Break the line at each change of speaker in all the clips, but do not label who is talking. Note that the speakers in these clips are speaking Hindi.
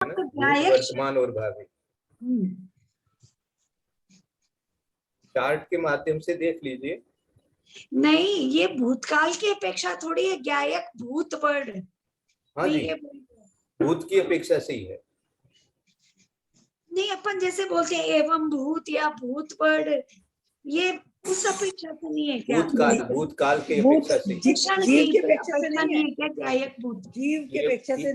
है ना, भूत, वर्तमान और भावी। चार्ट के माध्यम से देख लीजिए।
नहीं, ये भूतकाल की अपेक्षा थोड़ी है, ज्ञायक भूत वर्ड।
हाँ जी, भूत की अपेक्षा सही है।
नहीं, अपन जैसे बोलते हैं एवं भूत या भूत वर्ड, ये उस अपेक्षा से नहीं है क्या?
भूतकाल की अपेक्षा से,
जीव की अपेक्षा से नहीं है
क्या ज्ञायक भूत?
जीव की अपेक्षा से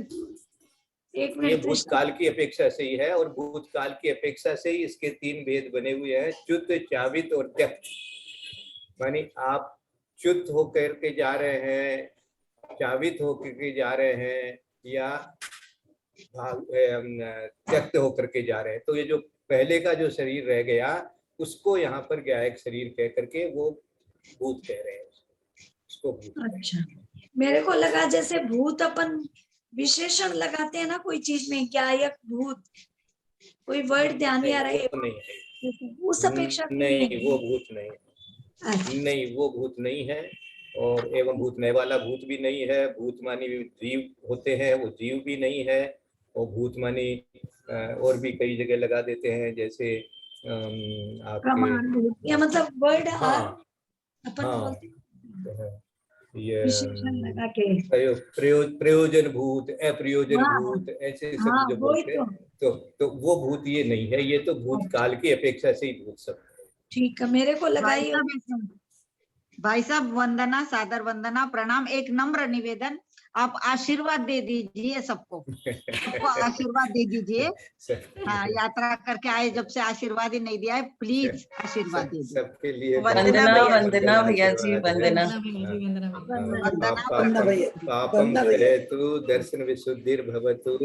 एक
ये
मिनट,
भूतकाल की अपेक्षा से ही है, और भूतकाल की अपेक्षा से ही इसके 3 भेद बने हुए हैं, च्युत, चावित और त्यक्त। मानी आप च्युत होकर के जा रहे हैं, चावित होकर के जा रहे हैं, या त्यक्त होकर के जा रहे हैं। तो ये जो पहले का जो शरीर रह गया, उसको यहाँ पर ज्ञायक शरीर कह करके वो भूत कह रहे हैं, उसको भूत।
अच्छा, मेरे को लगा जैसे भूत अपन विशेषण लगाते हैं ना कोई चीज में, ज्ञायक भूत, कोई वर्ड ध्यान नहीं आ रहा है, उस अपेक्षा
नहीं, वो भूत नहीं, नहीं वो भूत नहीं है। और एवं भूत नए वाला भूत भी नहीं है। भूत मानी जीव होते हैं, वो जीव भी नहीं है। और भूत मानी और भी कई जगह लगा देते हैं, जैसे आपके,
या मतलब वर्ड।
हाँ
अपन
हाँ,
बोलते
ये
विशेषण लगा के
प्रयोजन भूत, अप्रयोजन
हाँ,
भूत, ऐसे सब
हाँ,
जो
वही
बोलते हैं, तो वो भूत ये नहीं है। ये तो भूतकाल की अपेक्षा से ही भूत सब।
ठीक है, मेरे को लगा
भाई साहब वंदना, सादर वंदना, प्रणाम। एक नम्र निवेदन, आप आशीर्वाद दे दीजिए सबको, सबको आशीर्वाद दे दीजिए। हाँ, यात्रा करके आए, जब से आशीर्वाद ही नहीं दिया है, प्लीज आशीर्वाद दे दीजिए।
सबके लिए
वंदना
वंदना भैया जी, वंदना।
पापम क्षयतु, दर्शन विशुद्धिर्भवतु,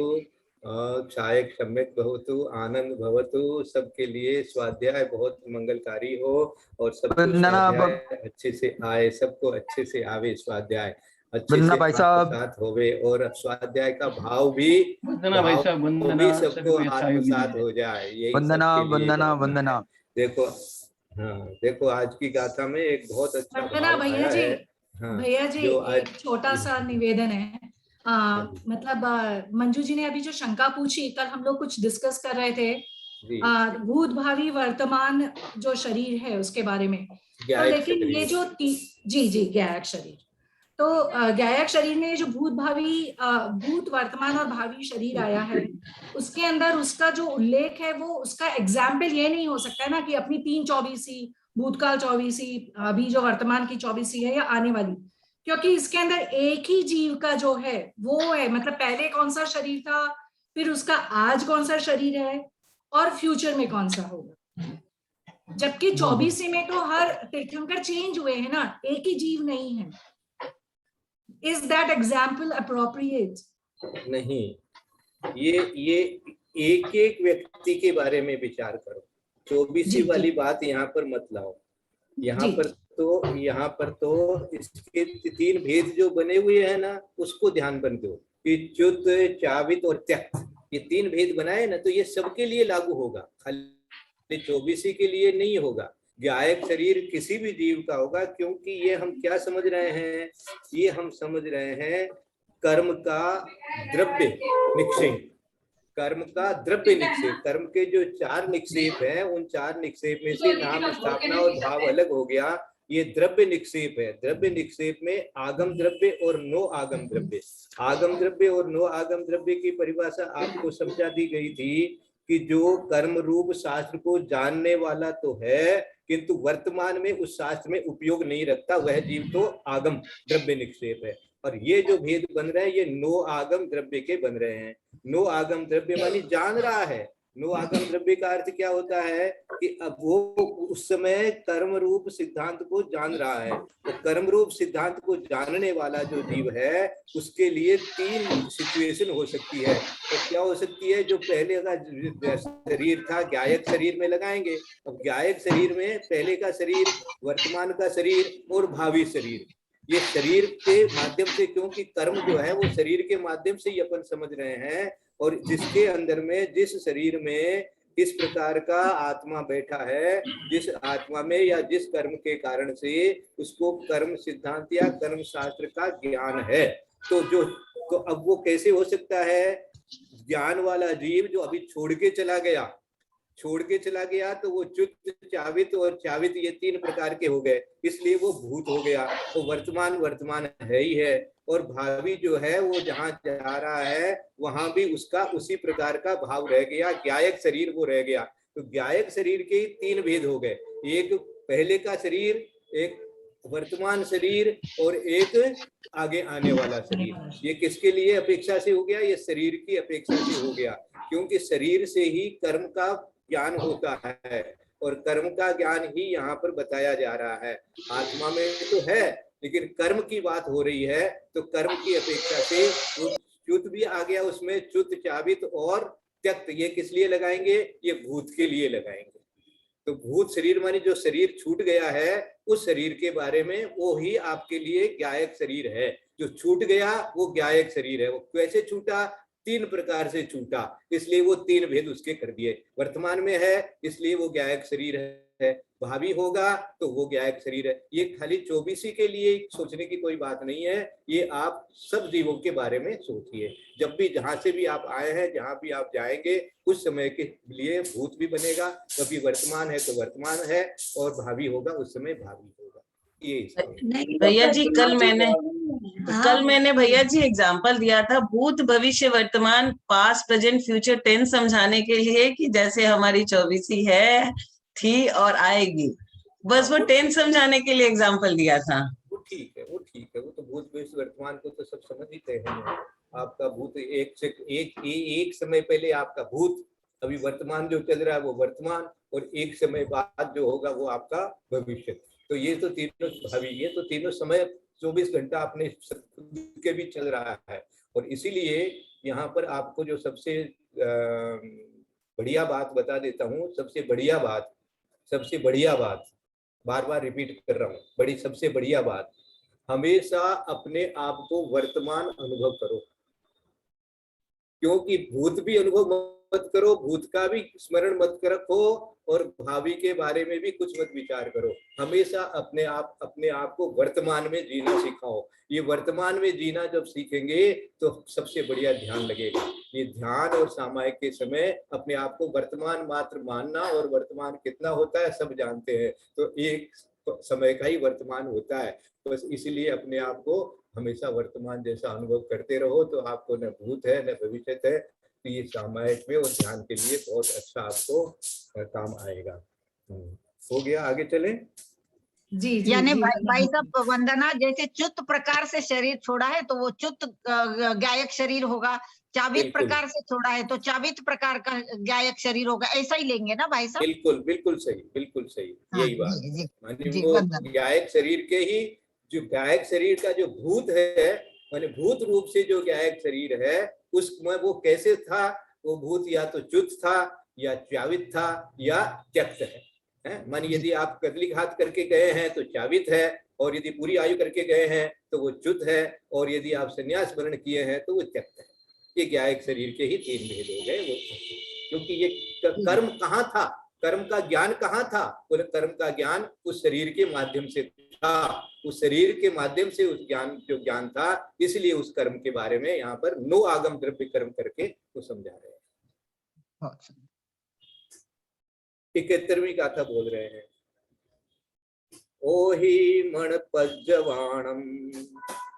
क्षायक सम्यक भवतु, आनंद भवतु। सबके लिए स्वाध्याय बहुत मंगलकारी हो, और सबको स्वाध्याय अच्छे से आए, सबको अच्छे से आवे स्वाध्याय, अच्छे से आत्मसात होवे, और स्वाध्याय का भाव भी सबको आत्मसात हो जाए। यही
वंदना वंदना वंदना।
देखो, हाँ देखो, आज की गाथा में एक बहुत अच्छा भाव
भैया जी,
हाँ,
भैया जी एक छोटा सा निवेदन है। मतलब मंजू जी ने अभी जो शंका पूछी, कल हम लोग कुछ डिस्कस कर रहे थे भूत भावी वर्तमान जो शरीर है उसके बारे में। तो लेकिन ये जो जी ज्ञायक शरीर, तो ज्ञायक शरीर में जो भूत भावी, भूत वर्तमान और भावी शरीर आया है, उसके अंदर उसका जो उल्लेख है, वो उसका एग्जाम्पल ये नहीं हो सकता है ना कि अपनी 3/24, भूतकाल 24, अभी जो वर्तमान की 24 है या आने वाली, क्योंकि इसके अंदर एक ही जीव का जो है वो है, मतलब पहले कौन सा शरीर था, फिर उसका आज कौन सा शरीर है, और फ्यूचर में कौन सा होगा। जबकि 24 में तो हर तीर्थंकर चेंज हुए हैं ना, एक ही जीव नहीं है। Is that example appropriate?
नहीं, ये एक एक व्यक्ति के बारे में विचार करो। 24 वाली बात यहाँ पर मत लाओ। यहाँ पर तो इसके 3 भेद जो बने हुए हैं ना, उसको ध्यान बन दो कि च्युत, चावित और त्यक्त, ये 3 भेद बनाए ना, तो ये सबके लिए लागू होगा, खाली 24 के लिए नहीं होगा। ज्ञायक शरीर किसी भी जीव का होगा, क्योंकि ये हम क्या समझ रहे हैं, ये हम समझ रहे हैं कर्म का द्रव्य निक्षेप, कर्म का द्रव्य निक्षेप। कर्म के जो 4 निक्षेप हैं, उन 4 निक्षेप में से नाम, स्थापना और भाव अलग हो गया, ये द्रव्य निक्षेप है। द्रव्य निक्षेप में आगम द्रव्य और नो आगम द्रव्य। आगम द्रव्य और नो आगम द्रव्य की परिभाषा आपको समझा दी गई थी कि जो कर्म रूप शास्त्र को जानने वाला तो है, किंतु वर्तमान में उस शास्त्र में उपयोग नहीं रखता, वह जीव तो आगम द्रव्य निक्षेप है। और ये जो भेद बन रहे हैं, ये नो आगम द्रव्य के बन रहे हैं। नो आगम द्रव्य मानी जान रहा है। नो आगम द्रव्य का अर्थ क्या होता है कि अब वो उस समय कर्म रूप सिद्धांत को जान रहा है। तो कर्म रूप सिद्धांत को जानने वाला जो जीव है, उसके लिए 3 सिचुएशन हो सकती है। तो क्या हो सकती है, जो पहले का शरीर था ज्ञायक शरीर में लगाएंगे। अब ज्ञायक शरीर में पहले का शरीर, वर्तमान का शरीर और भावी शरीर, ये शरीर के माध्यम से, क्योंकि कर्म जो है वो शरीर के माध्यम से ही अपन समझ रहे हैं। और जिसके अंदर में, जिस शरीर में इस प्रकार का आत्मा बैठा है, जिस आत्मा में या जिस कर्म के कारण से उसको कर्म सिद्धांत या कर्म शास्त्र का ज्ञान है, तो अब वो कैसे हो सकता है ज्ञान वाला जीव जो अभी छोड़ के चला गया तो वो च्युत, चावित और चावित ये 3 प्रकार के हो गए, इसलिए वो भूत हो गया। तो वर्तमान है ही है, और भावी जो है वो जहाँ जा रहा है वहां भी उसका उसी प्रकार का भाव रह गया, ज्ञायक शरीर वो रह गया। तो ज्ञायक शरीर के 3 भेद हो गए, एक पहले का शरीर, एक वर्तमान शरीर और एक आगे आने वाला शरीर। ये किसके लिए अपेक्षा से हो गया? ये शरीर की अपेक्षा से हो गया, क्योंकि शरीर से ही कर्म का ज्ञान होता है और कर्म का ज्ञान ही यहाँ पर बताया जा रहा है। आत्मा में तो है, लेकिन कर्म की बात हो रही है, तो कर्म की अपेक्षा से च्युत भी आ गया उसमें, च्युत, चावित और त्यक्त। ये किस लिए लगाएंगे? ये भूत के लिए लगाएंगे। तो भूत शरीर मानी जो शरीर छूट गया है, उस शरीर के बारे में वो ही आपके लिए ज्ञायक शरीर है। जो छूट गया वो ज्ञायक शरीर है। वो कैसे छूटा? 3 प्रकार से छूटा, इसलिए वो 3 भेद उसके कर दिए। वर्तमान में है इसलिए वो ज्ञायक शरीर है, भावी होगा तो वो ज्ञायक शरीर है। ये खाली 24 के लिए सोचने की कोई बात नहीं है, ये आप सब जीवों के बारे में सोचिए। जब भी जहां से भी आप आए हैं, जहां भी आप जाएंगे, उस समय के लिए भूत भी बनेगा। कभी वर्तमान है तो वर्तमान है, और भावी होगा उस समय भावी होगा। ये
भैया जी कल मैंने भैया जी एग्जाम्पल दिया था भूत, भविष्य, वर्तमान, पास्ट, प्रेजेंट, फ्यूचर टेंस समझाने के लिए कि जैसे हमारी 24 है, थी और आएगी। बस वो टेंस समझाने के लिए एग्जाम्पल दिया था।
वो ठीक है, वो तो भूत, भविष्य, वर्तमान को तो सब समझ ही हैं। आपका भूत एक समय पहले आपका भूत, अभी वर्तमान जो चल रहा है वो वर्तमान, और एक समय बाद जो होगा वो आपका भविष्य। तो ये तो तीनों भावी, ये तो तीनों समय 24 घंटा अपने के भी चल रहा है। और इसीलिए यहाँ पर आपको जो सबसे बढ़िया बात बता देता हूँ, सबसे बढ़िया बात, बार बार रिपीट कर रहा हूँ, सबसे बढ़िया बात, हमेशा अपने आप को वर्तमान अनुभव करो। क्योंकि भूत भी अनुभव मत करो, भूत का भी स्मरण मत रखो, और भावी के बारे में भी कुछ मत विचार करो। हमेशा अपने आप को वर्तमान में जीना सिखाओ। ये वर्तमान में जीना जब सीखेंगे तो सबसे बढ़िया ध्यान लगेगा। ये ध्यान और सामायिक के समय अपने आप को वर्तमान मात्र मानना, और वर्तमान कितना होता है सब जानते हैं, तो एक समय का ही वर्तमान होता है। बस इसलिए अपने आप को हमेशा वर्तमान जैसा अनुभव करते रहो, तो आपको न भूत है न भविष्य है। तो ये सामायिक में और ध्यान के लिए बहुत अच्छा आपको काम आएगा। हो गया, आगे चले।
जी
यानी भाई साहब वंदना, जैसे च्युत प्रकार से शरीर छोड़ा है तो वो च्युत ज्ञायक शरीर होगा, चावित प्रकार से छोड़ा है तो चावित प्रकार का ज्ञायक शरीर होगा, ऐसा ही लेंगे ना भाई साहब?
बिल्कुल सही, यही बात। माने वो ज्ञायक शरीर के ही, जो ज्ञायक शरीर का जो भूत है, माने भूत रूप से जो ज्ञायक शरीर है, उसमें वो कैसे था? वो भूत या तो च्युत था, या चावित था, या त्यक्त है। मानी यदि आप कदली घात करके गए हैं तो चावित है, और यदि पूरी आयु करके गए हैं तो वो च्युत है, और यदि आप संन्यास वर्ण किए हैं तो वो त्यक्त है। ये ज्ञायक शरीर के ही 3 भेद हो गए। वो क्योंकि ये कर्म कहाँ था, कर्म का ज्ञान कहाँ था? बोले कर्म का ज्ञान उस शरीर के माध्यम से था, उस शरीर के माध्यम से उस ज्ञान था, इसलिए उस कर्म के बारे में यहाँ पर 9 आगम द्रव्य कर्म करके वो समझा रहे हैं। 71वीं गाथा बोल रहे हैं। ओहि मण पज्जवाणम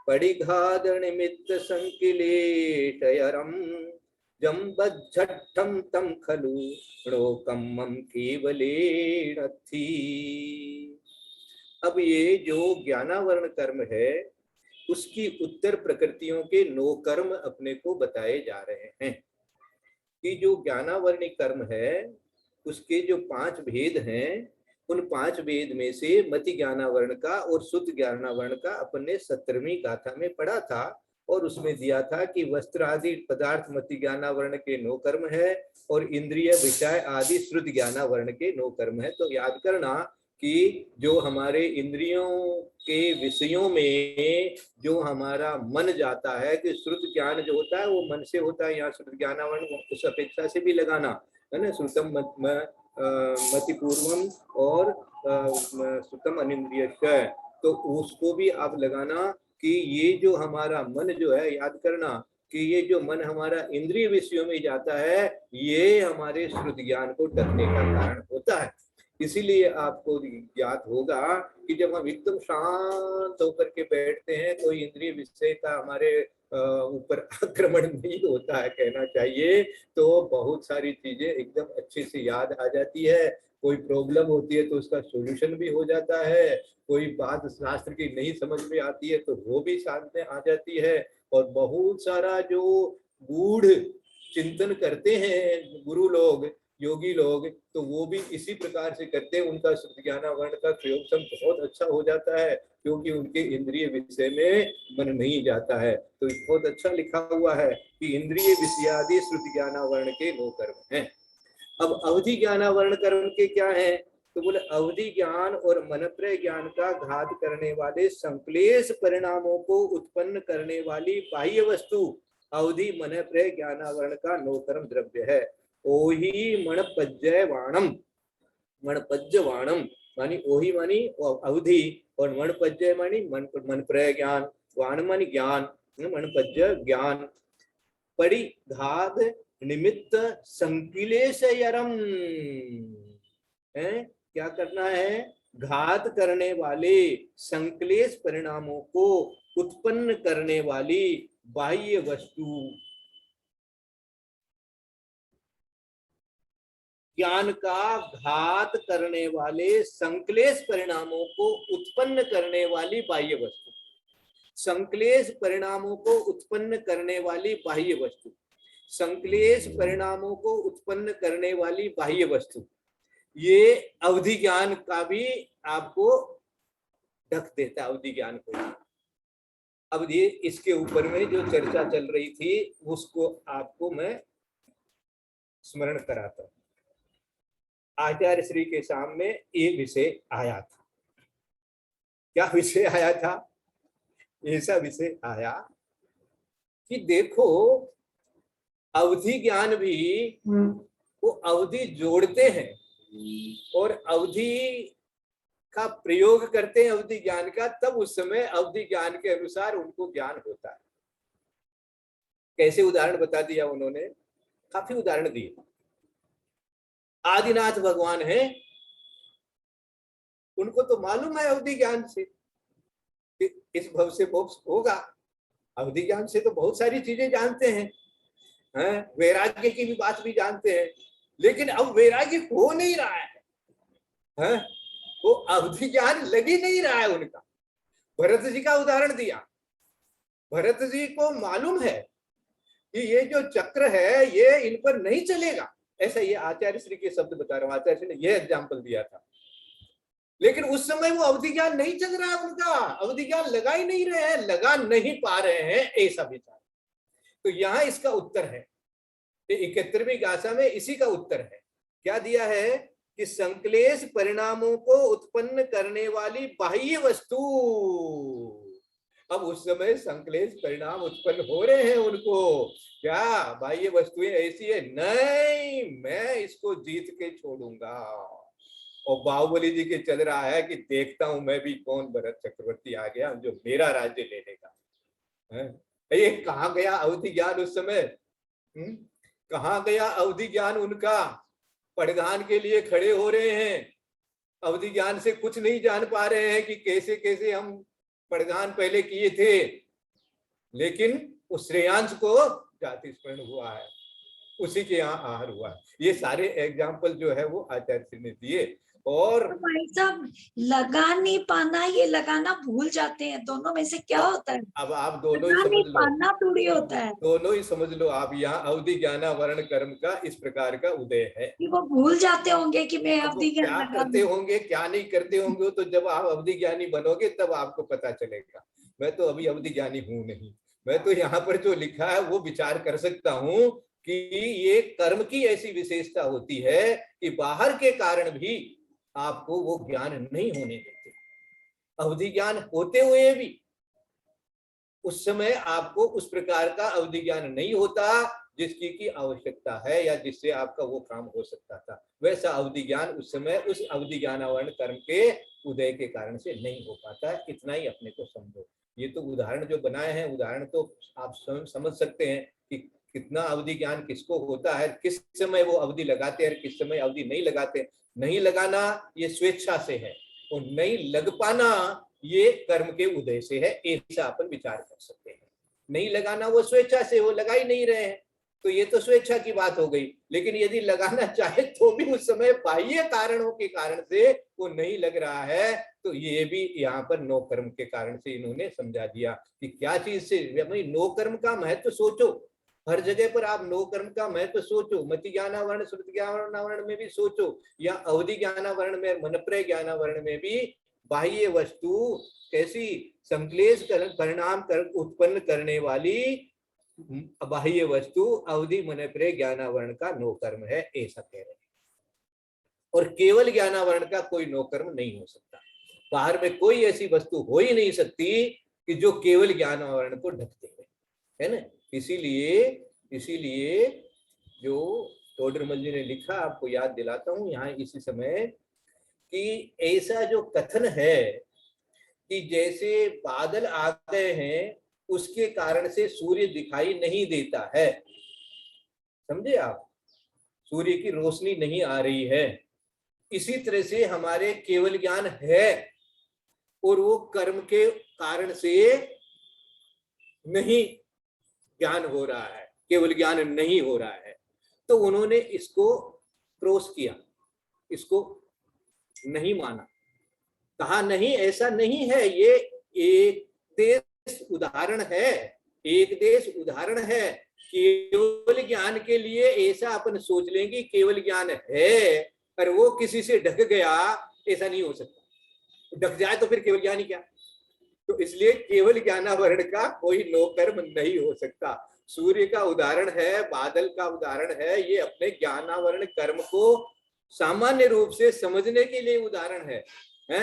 पडिघाद निमित्त संकिलेशयरम जम्बज्झट्ठम तम खलु णोकम्मम केवलेन थी। अब ये जो ज्ञानावरण कर्म है, उसकी उत्तर प्रकृतियों के 9 कर्म अपने को बताए जा रहे हैं। कि जो ज्ञानावरणी कर्म है उसके जो 5 भेद हैं, उन 5 भेद में से मति ज्ञानावरण का और शुद्ध ज्ञानावरण का अपन ने 17वीं गाथा में पढ़ा था, और उसमें दिया था कि वस्त्र आदि पदार्थ मति ज्ञानावरण के 9 कर्म है, और इंद्रिय विषय आदि श्रुति ज्ञानावरण के 9 कर्म है। तो याद करना कि जो हमारे इंद्रियों के विषयों में जो हमारा मन जाता है, कि श्रुत ज्ञान जो होता है वो मन से होता है, यहाँ श्रुत ज्ञानावरण उस अपेक्षा से भी लगाना है ना। श्रुतम मति पूर्वम और श्रुतम अनिंद्रिय, तो उसको भी आप लगाना कि ये जो हमारा मन जो है, याद करना कि ये जो मन हमारा इंद्रिय विषयों में जाता है, ये हमारे श्रुति ज्ञान को डरने का कारण होता है। इसीलिए आपको ज्ञात होगा कि जब हम एकदम शांत होकर के बैठते हैं, कोई इंद्रिय विषय का हमारे ऊपर आक्रमण नहीं होता है कहना चाहिए, तो बहुत सारी चीजें एकदम अच्छे से याद आ जाती है। कोई प्रॉब्लम होती है तो उसका सॉल्यूशन भी हो जाता है, कोई बात शास्त्र की नहीं समझ में आती है तो वो भी सामने आ जाती है। और बहुत सारा जो गूढ़ चिंतन करते हैं गुरु लोग, योगी लोग, तो वो भी इसी प्रकार से करते हैं। उनका श्रुति ज्ञानावरण का प्रयोग बहुत अच्छा हो जाता है, क्योंकि उनके इंद्रिय विषय में मन नहीं जाता है। तो बहुत अच्छा लिखा हुआ है कि इंद्रिय विषयादि श्रुति ज्ञानावरण के 9 कर्म हैं। अब अवधि ज्ञानावरण कर्म के क्या है? तो बोले अवधि ज्ञान और मनप्रय ज्ञान का घात करने वाले संक्लेश परिणामों को उत्पन्न करने वाली बाह्य वस्तु अवधि मनप्रय ज्ञानावरण का 9 कर्म द्रव्य है। ओही मणपज्जय वाणम, मणपज्ज वाणम मानी ओही मानी अवधि, और मणपज्जय मानी मन प्रय ज्ञान, वाण मानी ज्ञान, मणपज्ज ज्ञान। परिघात निमित्त संक्लेशयरम है, क्या करना है? घात करने वाले संक्लेश परिणामों को उत्पन्न करने वाली बाह्य वस्तु ज्ञान का घात करने वाले संक्लेश परिणामों को उत्पन्न करने वाली बाह्य वस्तु, संक्लेश परिणामों को उत्पन्न करने वाली बाह्य वस्तु, संक्लेश परिणामों को उत्पन्न करने वाली बाह्य वस्तु, ये अवधि ज्ञान का भी आपको ढक देता है, अवधि ज्ञान को। अब ये इसके ऊपर में जो चर्चा चल रही थी उसको आपको मैं स्मरण कराता हूं। आचार्य श्री के सामने एक विषय आया था। क्या विषय आया था? ऐसा विषय आया कि देखो अवधि ज्ञान भी वो अवधि जोड़ते हैं और अवधि का प्रयोग करते हैं अवधि ज्ञान का, तब उस समय अवधि ज्ञान के अनुसार उनको ज्ञान होता है। कैसे उदाहरण बता दिया उन्होंने, काफी उदाहरण दिए। आदिनाथ भगवान हैं, उनको तो मालूम है अवधि ज्ञान से कि इस भव से मोक्ष होगा। अवधि ज्ञान से तो बहुत सारी चीजें जानते हैं, वैराग्य की भी बात भी जानते हैं, लेकिन अब वैराग्य हो नहीं रहा है, वो अवधि ज्ञान लग ही नहीं रहा है उनका। भरत जी का उदाहरण दिया। भरत जी को मालूम है कि ये जो चक्र है ये इन पर नहीं चलेगा, ऐसा ये आचार्य श्री के शब्द बता रहा हूं, आचार्य श्री ने यह एग्जाम्पल दिया था। लेकिन उस समय वो अवधि ज्ञान नहीं चल रहा है उनका, अवधि ज्ञान लगा ही नहीं रहे हैं, लगा नहीं पा रहे हैं, ऐसा विचार। तो यहाँ इसका उत्तर है, 71वीं गाथा में इसी का उत्तर है। क्या दिया है कि संक्लेश परिणामों को उत्पन्न करने वाली बाह्य वस्तु। अब उस समय संक्लेश परिणाम उत्पन्न हो रहे हैं उनको, क्या बाह्य वस्तुएं ऐसी है? नहीं, मैं इसको जीत के छोड़ूंगा। और बाहुबली जी के चल रहा है कि देखता हूं मैं भी कौन भरत चक्रवर्ती आ गया जो मेरा राज्य ले लेगा। ये कहाँ गया अवधि ज्ञान उस समय? कहाँ गया अवधि ज्ञान उनका? पड़गान के लिए खड़े हो रहे हैं, अवधि ज्ञान से कुछ नहीं जान पा रहे हैं कि कैसे कैसे हम पड़गान पहले किए थे, लेकिन उस श्रेयांश को जाति स्मरण हुआ है, उसी के यहाँ आहार हुआ है। ये सारे एग्जाम्पल जो है वो आचार्य श्री ने दिए। और
भाई साहब लगा नहीं पाना, ये लगाना भूल जाते हैं, दोनों में से क्या होता है?
अब आप दोनों ही
लगा
समझ
नहीं
लो,
पाना थोड़ी होता है,
दोनों ही समझ लो आप। यहाँ अवधि ज्ञानावरण कर्म का इस प्रकार का उदय है
कि वो भूल जाते होंगे कि मैं अवधि ज्ञान
क्या
लगा
करते होंगे क्या नहीं करते होंगे, तो जब आप अवधि ज्ञानी बनोगे तब आपको पता चलेगा। मैं तो अभी अवधि ज्ञानी हूं नहीं, मैं तो यहाँ पर जो लिखा है वो विचार कर सकता हूँ कि ये कर्म की ऐसी विशेषता होती है कि बाहर के कारण भी आपको वो ज्ञान नहीं होने देते। अवधि ज्ञान होते हुए भी उस समय आपको उस प्रकार का अवधि ज्ञान नहीं होता जिसकी की आवश्यकता है या जिससे आपका वो काम हो सकता था। वैसा अवधि ज्ञान उस समय उस अवधि ज्ञानावरण कर्म के उदय के कारण से नहीं हो पाता है। इतना ही अपने को समझो। ये तो उदाहरण जो बनाए हैं, उदाहरण तो आप स्वयं समझ सकते हैं कि कितना अवधि ज्ञान किसको होता है, किस समय वो अवधि लगाते हैं, किस समय अवधि नहीं लगाते। नहीं लगाना ये स्वेच्छा से है, और नहीं लग पाना ये कर्म के उदय से है, ऐसा अपन विचार कर सकते हैं। नहीं लगाना वो स्वेच्छा से, वो लगा ही नहीं रहे हैं, तो ये तो स्वेच्छा की बात हो गई। लेकिन यदि लगाना चाहे तो भी उस समय बाह्य कारणों के कारण से वो नहीं लग रहा है, तो ये भी यहाँ पर नो कर्म के कारण से इन्होंने समझा दिया कि क्या चीज से। भाई नो कर्म का महत्व सोचो, हर जगह पर आप नो कर्म का महत्व सोचो, मति ज्ञानावरण श्रुति ज्ञानावरण में भी सोचो, या अवधि ज्ञानावरण में, मनप्रय ज्ञानावरण में भी बाह्य वस्तु कैसी संक्लेश परिणाम उत्पन्न करने वाली बाह्य वस्तु अवधि मनप्रय ज्ञानावरण का नो कर्म है, ऐसा कह रहे हैं। और केवल ज्ञानावरण का कोई नो कर्म नहीं हो सकता। बाहर में कोई ऐसी वस्तु हो ही नहीं सकती कि जो केवल ज्ञानावरण को ढक दे, है ना। इसीलिए जो टोडरमल जी ने लिखा, आपको याद दिलाता हूं यहाँ इसी समय, कि ऐसा जो कथन है कि जैसे बादल आ गए हैं उसके कारण से सूर्य दिखाई नहीं देता है, समझे आप, सूर्य की रोशनी नहीं आ रही है, इसी तरह से हमारे केवल ज्ञान है और वो कर्म के कारण से नहीं ज्ञान हो रहा है, केवल ज्ञान नहीं हो रहा है। तो उन्होंने इसको क्रॉस किया, इसको नहीं माना, कहा नहीं ऐसा नहीं है, ये एक देश उदाहरण है, एक देश उदाहरण है। केवल ज्ञान के लिए ऐसा अपन सोच लेंगे केवल ज्ञान है पर वो किसी से ढक गया, ऐसा नहीं हो सकता। ढक जाए तो फिर केवल ज्ञान ही क्या। तो इसलिए केवल ज्ञानावरण का कोई नो कर्म नहीं हो सकता। सूर्य का उदाहरण है, बादल का उदाहरण है, ये अपने ज्ञानावरण कर्म को सामान्य रूप से समझने के लिए उदाहरण है,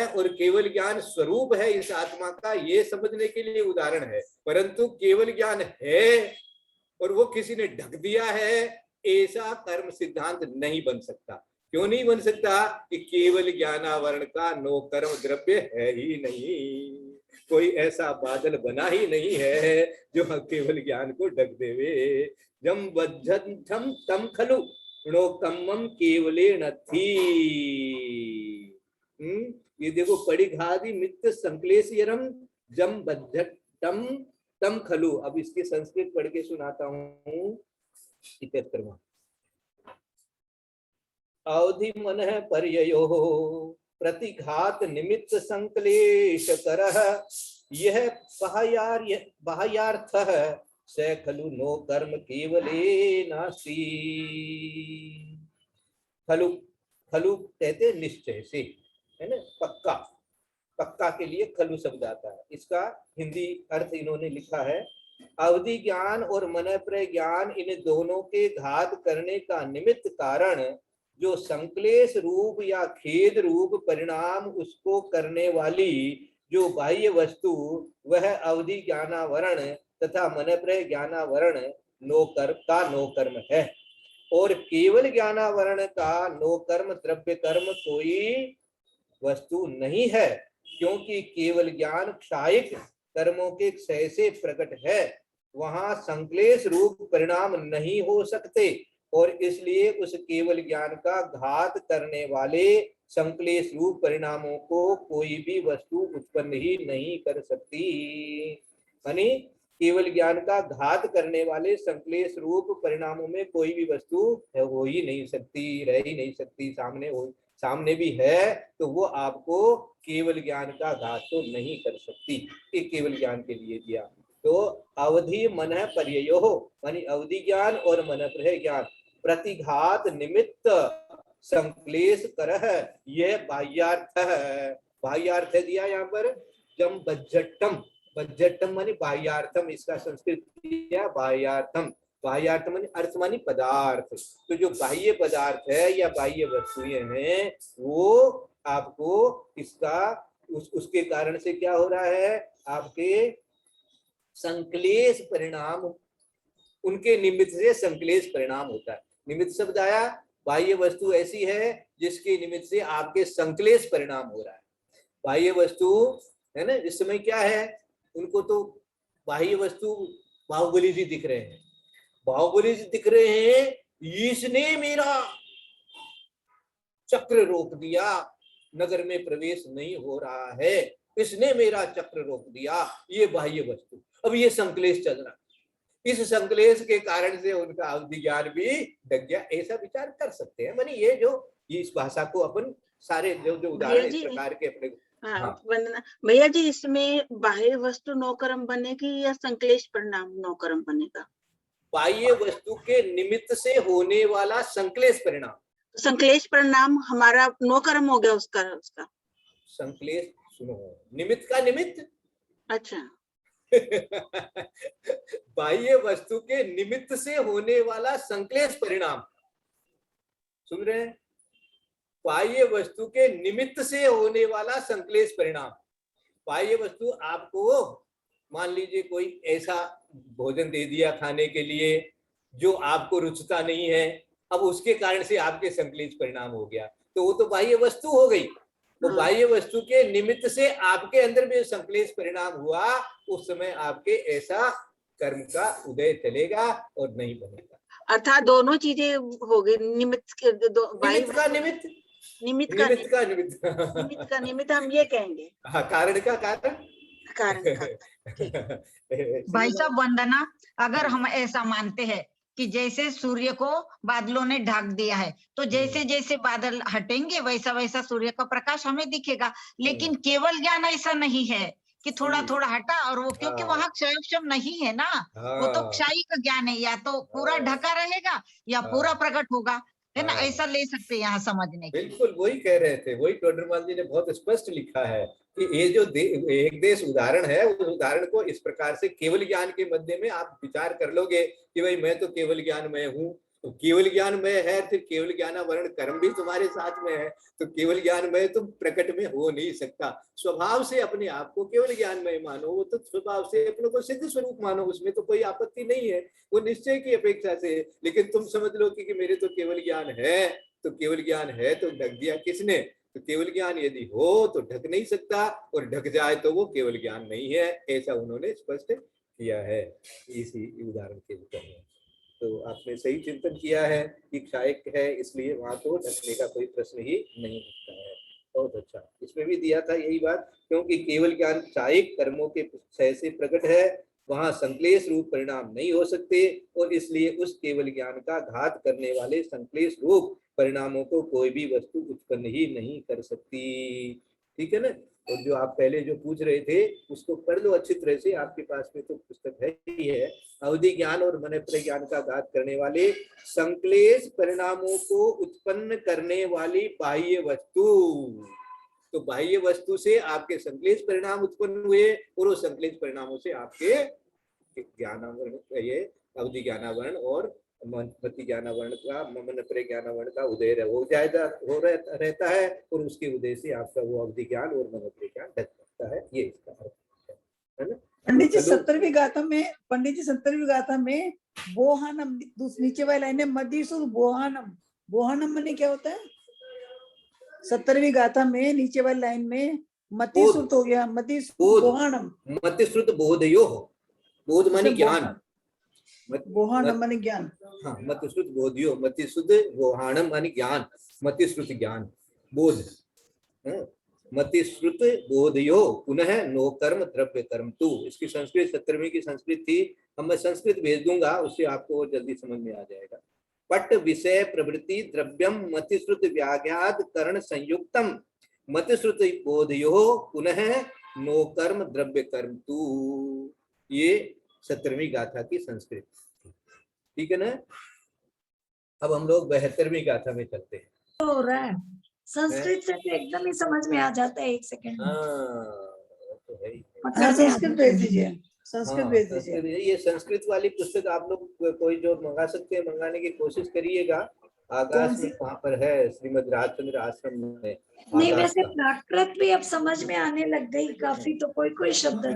और केवल ज्ञान स्वरूप है इस आत्मा का, ये समझने के लिए उदाहरण है। परंतु केवल ज्ञान है और वो किसी ने ढक दिया है, ऐसा कर्म सिद्धांत नहीं बन सकता। क्यों नहीं बन सकता? कि केवल ज्ञानावरण का नो कर्म द्रव्य है ही नहीं, कोई ऐसा बादल बना ही नहीं है जो केवल ज्ञान को ढक देवे। जम बद्धम तम खलु णोकम्मम केवले न थी। ये देखो, पड़िघादि मित्त संक्लेशयरम जम बद्धम तम खलु। अब इसकी संस्कृत पढ़ के सुनाता हूँ। 71वां अवधि मन पर्ययो प्रतिघात निमित्त संक्लेश करह यह बाह्यार्थ स खलु नो कर्म केवले नास्ति। खलु खलु कहते निश्चय से, है ना, पक्का, पक्का के लिए खलु शब्द आता है। इसका हिंदी अर्थ इन्होंने लिखा है, अवधि ज्ञान और मनप्रय ज्ञान इन दोनों के घात करने का निमित्त कारण जो संक्लेश रूप या खेद रूप परिणाम उसको करने वाली जो बाह्य वस्तु, वह अवधि ज्ञानावरण तथा मनप्रय ज्ञानावरण नो कर्म है। और केवल ज्ञानावरण का नो कर्म द्रव्य कर्म कोई वस्तु नहीं है, क्योंकि केवल ज्ञान क्षायिक कर्मों के क्षय से प्रकट है, वहां संक्लेश रूप परिणाम नहीं हो सकते, और इसलिए उस केवल ज्ञान का घात करने वाले संक्लेश रूप परिणामों को कोई भी वस्तु उत्पन्न ही नहीं कर सकती। यानी केवल ज्ञान का घात करने वाले संक्लेश रूप परिणामों में कोई भी वस्तु हो ही नहीं सकती, रह ही नहीं सकती। सामने भी है तो वो आपको केवल ज्ञान का घात तो नहीं कर सकती। ये केवल ज्ञान के लिए दिया। तो अवधि मन पर्ययो मानी अवधि ज्ञान और मनप्रय ज्ञान प्रतिघात निमित्त संक्लेश करह यह बाह्यार्थ है। बाह्यार्थ दिया यहाँ पर जम बज्जटम, बज्जटम मानी बाह्यार्थम, इसका संस्कृत दिया बाह्यार्थम। बाह्यार्थ मानी अर्थ मानी पदार्थ। तो जो बाह्य पदार्थ है या बाह्य वस्तुएं हैं वो आपको इसका उसके कारण से क्या हो रहा है, आपके संक्लेश परिणाम, उनके निमित्त से संक्लेश परिणाम होता है। निमित्त शब्द आया, बाह्य वस्तु ऐसी है जिसके निमित्त से आपके संक्लेश परिणाम हो रहा है। बाह्य वस्तु है ना, इस समय क्या है, उनको तो बाह्य वस्तु बाहुबली जी दिख रहे हैं, बाहुबली जी दिख रहे हैं, इसने मेरा चक्र रोक दिया, नगर में प्रवेश नहीं हो रहा है, इसने मेरा चक्र रोक दिया, ये बाह्य वस्तु। अब ये संकलेश चल रहा, इस संकलेश के कारण से उनका अवधि ज्ञान भी ढक गया, ऐसा विचार कर सकते हैं। मानी ये जो इस भाषा को अपन सारे जो उदाहरण इस प्रकार के अपने
वंदना भैया जी, इसमें बाह्य वस्तु नौकर्म बनेगी या संकलेश परिणाम नौकर्म बनेगा?
बाह्य वस्तु के निमित्त से होने वाला संकलेश परिणाम,
संकलेश परिणाम हमारा नौकर्म हो गया उसका
संकलेश। सुनो, निमित्त का निमित्त,
अच्छा
बाह्य वस्तु के निमित्त से होने वाला संकलेश परिणाम, सुन रहे हैं? बाह्य वस्तु के निमित्त से होने वाला संकलेश परिणाम। बाह्य वस्तु आपको, मान लीजिए कोई ऐसा भोजन दे दिया खाने के लिए जो आपको रुचता नहीं है, अब उसके कारण से आपके संकलेश परिणाम हो गया, तो वो तो बाह्य वस्तु हो गई। तो बाह्य वस्तु के निमित्त से आपके अंदर में संकलेश परिणाम हुआ, उस समय आपके ऐसा कर्म का उदय चलेगा और नहीं बनेगा।
अर्थात दोनों चीजें हो गई, निमित्त का निमित्त,
निमित्त का
निमित्त हम ये कहेंगे।
हाँ, कारण का कारण
भाई साहब वंदना, अगर हम ऐसा मानते हैं कि जैसे सूर्य को बादलों ने ढक दिया है, तो जैसे जैसे बादल हटेंगे वैसा वैसा सूर्य का प्रकाश हमें दिखेगा, लेकिन केवल ज्ञान ऐसा नहीं है कि थोड़ा थोड़ा हटा और वो, क्योंकि वहां क्षय नहीं है ना, वो तो क्षय का ज्ञान है, या तो पूरा ढका रहेगा या पूरा प्रकट होगा, है ना, ऐसा ले सकते हैं यहाँ समझने के।
बिल्कुल वही कह रहे थे, वही टोडरमल जी ने बहुत स्पष्ट लिखा है कि ये जो एक देश उदाहरण है, उस उदाहरण को इस प्रकार से केवल ज्ञान के मध्य में आप विचार कर लोगे कि भाई मैं तो केवल ज्ञान में हूँ, तो केवल ज्ञान में है, फिर केवल ज्ञानावरण कर्म भी तुम्हारे साथ में है, तो केवल ज्ञान में तुम प्रकट में हो नहीं सकता। स्वभाव से अपने आप को केवल ज्ञान में मानो, वो तो स्वभाव से अपने को सिद्ध स्वरूप मानो, उसमें तो कोई आपत्ति नहीं है, वो निश्चय की अपेक्षा से। लेकिन तुम समझ लो कि मेरे तो केवल ज्ञान है, तो केवल ज्ञान है तो ढक दिया किसने? तो केवल ज्ञान यदि हो तो ढक नहीं सकता, और ढक जाए तो वो केवल ज्ञान नहीं है, ऐसा उन्होंने स्पष्ट किया है इसी उदाहरण के ऊपर में। तो आपने सही चिंतन किया है कि क्षायक है, इसलिए वहां तो ढकने का कोई प्रश्न ही नहीं उठता है। बहुत अच्छा, इसमें भी दिया था यही बात, क्योंकि केवल ज्ञान क्षायक कर्मों के क्षय से प्रकट है, वहां संकलेश रूप परिणाम नहीं हो सकते, और इसलिए उस केवल ज्ञान का घात करने वाले संकलेश रूप परिणामों को कोई भी वस्तु उत्पन्न ही नहीं कर सकती। ठीक है ना? और जो आप पहले जो पूछ रहे थे उसको पढ़ लो अच्छी तरह से, आपके पास में तो पुस्तक है ही है। अवधि ज्ञान और मन प्रज्ञान का घात करने वाले संकलेश परिणामों को उत्पन्न करने वाली बाह्य वस्तु, तो बाह्य वस्तु से आपके संकलेश परिणाम उत्पन्न हुए, और उस संकलेश परिणामों से आपके ज्ञानावरण, ये अवधि ज्ञानावरण और मति ज्ञानावरण का, मन प्रज्ञानावरण का उदय हो रहता है, और उसके उदय से आपका वो अवधि ज्ञान और मन प्रज्ञान ढक सकता है। ये इसका अर्थ है ना?
पंडित जी 70वीं गाथा में बोहानम, नीचे वाली लाइन है मदिसुर बोहानम, बोहानम माने क्या होता है? 70वीं गाथा में नीचे वाली लाइन में मतिश्रुत हो गया, मतिश्रुत बोहानम,
मतिश्रुत बोधयो, बोध माने ज्ञान,
बोहानम माने ज्ञान।
हाँ, मतिश्रुत बोधियो, मतिश्रुत बोहानम माने ज्ञान, मतिश्रुत ज्ञान बोध, मतिश्रुत बोधयो पुनः नो कर्म द्रव्य कर्म तू। इसकी संस्कृत 70वीं की संस्कृत थी, हम मैं संस्कृत भेज दूंगा, उससे आपको जल्दी समझ में आ जाएगा। पट विषय प्रवृत्ति द्रव्यम मतिश्रुत व्याघ्यात करण संयुक्तम मतिश्रुत बोधयो पुनः नो कर्म द्रव्य कर्म तू। ये 70वीं गाथा की संस्कृत, ठीक है ना? अब हम लोग 72वीं गाथा में चलते हैं।
हो रहा है संस्कृत से तो एकदम ही समझ में आ जाता है, 1 सेकंड में।
तो है ही।
संस्कृत भेज दीजिए, संस्कृत भेज दीजिए।
ये संस्कृत वाली पुस्तक आप लोग कोई जो मंगा सकते हैं, मंगाने की कोशिश करिएगा। आकाश में कहाँ पर है? श्रीमद राजचंद्र आश्रम में।
नहीं, वैसे प्राकृत भी अब समझ में आने लग गई काफी, तो कोई कोई शब्द है।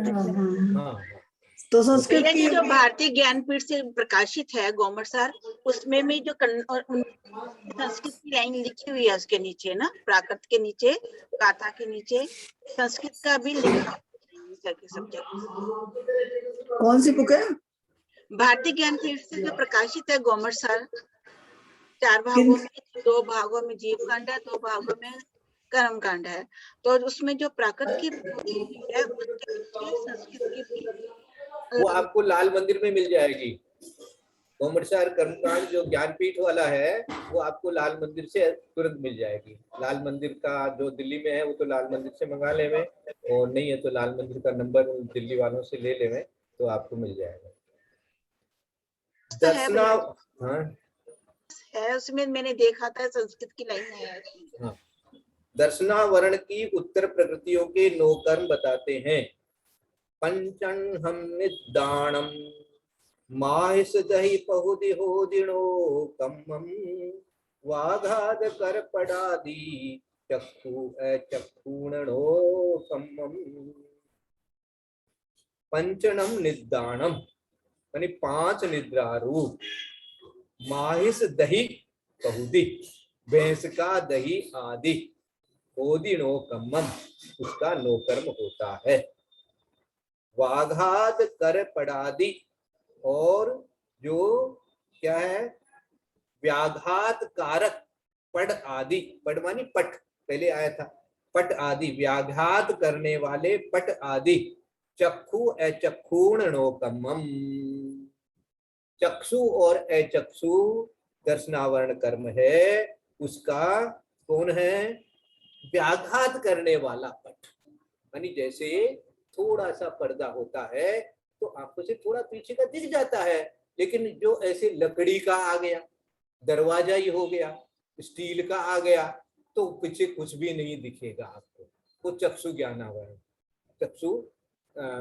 तो संस्कृत की
जो भारतीय ज्ञानपीठ से प्रकाशित है गौमर सर, उसमें भी जो संस्कृत की लाइन लिखी हुई है उसके नीचे ना, प्राकृत के नीचे, गाथा के नीचे संस्कृत का भी लिखा सर के सब्जेक्ट।
कौन सी बुक है?
भारतीय ज्ञान पीठ से जो प्रकाशित है गोमर सर, 4 भागों में, 2 भागों में जीव कांड है, 2 भागों में कर्म कांड है। तो उसमें जो प्राकृत की है उसकी संस्कृत की भी
वो आपको लाल मंदिर में मिल जाएगी। गोमरसार कर्मकांड जो ज्ञानपीठ वाला है वो आपको लाल मंदिर से तुरंत मिल जाएगी। लाल मंदिर का जो दिल्ली में है वो तो लाल मंदिर से मंगा ले में, और नहीं है तो लाल मंदिर का नंबर दिल्ली वालों से ले ले में, तो आपको मिल जाएगा। दर्शना हाँ
है, उसमें मैंने देखा था संस्कृत की लाइन है।
हाँ, दर्शनावरण की उत्तर प्रकृतियों के 9 कर्म बताते हैं। पंचन हम निदानम माहिस दही पहुदि हो दिनो कम्मम वाघाद कर पड़ादी चक्षु चक्षुणो कम्मम। पंचनम निदानम यानी 5 निद्रा रूप। माहिस दही पहुदी, भैंस का दही आदि, ओदिनो कम्मम उसका 9 कर्म होता है। वाघात कर पड़ादि, और जो क्या है व्याघात कारक पड़ आदि, पड़ मानी पट, पहले आया था पट आदि, व्याघात करने वाले पट आदि, चक्षु अचक्षुणोकम्मम। चक्षु और अचक्षु दर्शनावरण कर्म है, उसका कौन है? व्याघात करने वाला पट, यानी जैसे थोड़ा सा पर्दा होता है तो आंखों से थोड़ा पीछे का दिख जाता है, लेकिन जो ऐसे लकड़ी का आ गया, दरवाजा ही हो गया, स्टील का आ गया, तो पीछे कुछ भी नहीं दिखेगा आपको। वो चक्षु ज्ञानावरण, चक्षु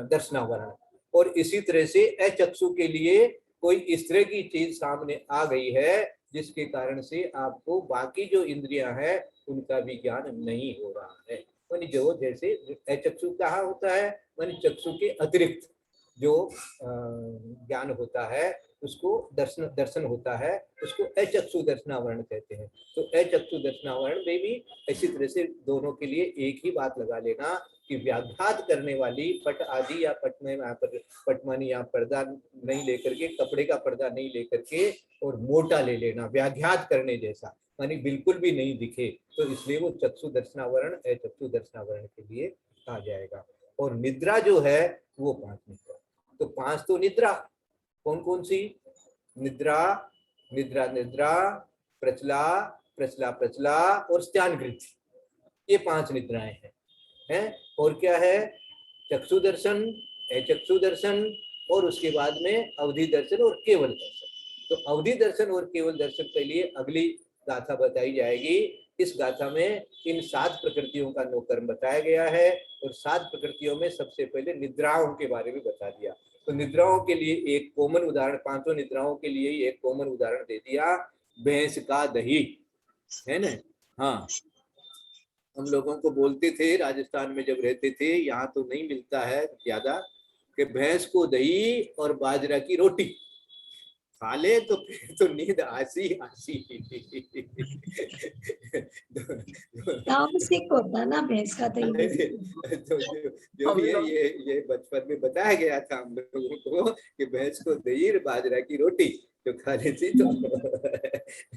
दर्शनावरण। और इसी तरह से अचक्षु के लिए कोई इस तरह की चीज सामने आ गई है जिसके कारण से आपको बाकी जो इंद्रियां हैं उनका भी ज्ञान नहीं हो रहा है। यानी जो जैसे अचक्षु कहाँ होता है, यानी चक्षु के अतिरिक्त जो ज्ञान होता है उसको दर्शन होता है, उसको अचक्षु दर्शनावरण कहते हैं। तो अचक्षु दर्शनावरण में भी इसी तरह से दोनों के लिए एक ही बात लगा लेना कि व्याघात करने वाली पट आदि, या पट में यहाँ पर पट मानी यहाँ पर्दा नहीं लेकर के, कपड़े का पर्दा नहीं लेकर के, और मोटा ले लेना, व्याघात करने जैसा, यानी बिल्कुल भी नहीं दिखे, तो इसलिए वो चक्षु दर्शनावरण अचक्षु दर्शनावरण के लिए आ जाएगा। और निद्रा जो है वो 5 निद्रा। तो 5 तो निद्रा कौन कौन सी? निद्रा, निद्रा निद्रा, प्रचला, प्रचला प्रचला और स्त्यानगृति, ये 5 निद्राएं हैं। और क्या है? चक्षु दर्शन, अचक्षु दर्शन, और उसके बाद में अवधि दर्शन और केवल दर्शन। तो अवधि दर्शन और केवल दर्शन के लिए अगली गाथा बताई जाएगी। इस गाथा में इन 7 प्रकृतियों का 9 कर्म बताया गया है, और 7 प्रकृतियों में सबसे पहले निद्राओं के बारे में बता दिया। तो निद्राओं के लिए एक कॉमन उदाहरण, 5 निद्राओं के लिए ही एक कॉमन उदाहरण दे दिया, भैंस का दही, है ना। हाँ, हम लोगों को बोलते थे राजस्थान में जब रहते थे, यहाँ तो नहीं मिलता है ज्यादा, कि भैंस को दही और बाजरा की रोटी खा ले तो फिर तो नींद आसी आसी।
तामसिक होता ना भैंस का दही।
तो जो ये बचपन में बताया गया था हम लोगों को कि भैंस को दही और बाजरा की रोटी जो खा लेती तो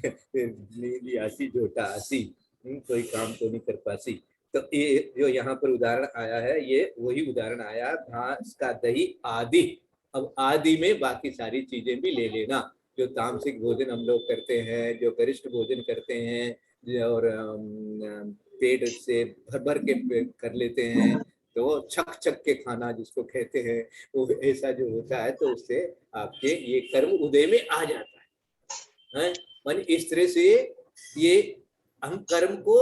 फिर नींद आसी झोटा आसी, कोई काम तो नहीं कर पासी। तो ये जो यहाँ पर उदाहरण आया है, ये वही उदाहरण आया, घास का दही आदि। अब आदि में बाकी सारी चीजें भी ले लेना, जो तामसिक भोजन हम लोग करते हैं, जो गरिष्ठ भोजन करते हैं, और पेट से भर भर के कर लेते हैं, तो छक छक के खाना जिसको कहते हैं, वो ऐसा जो होता है, तो उससे आपके ये कर्म उदय में आ जाता है। मान इस तरह से ये हम कर्म को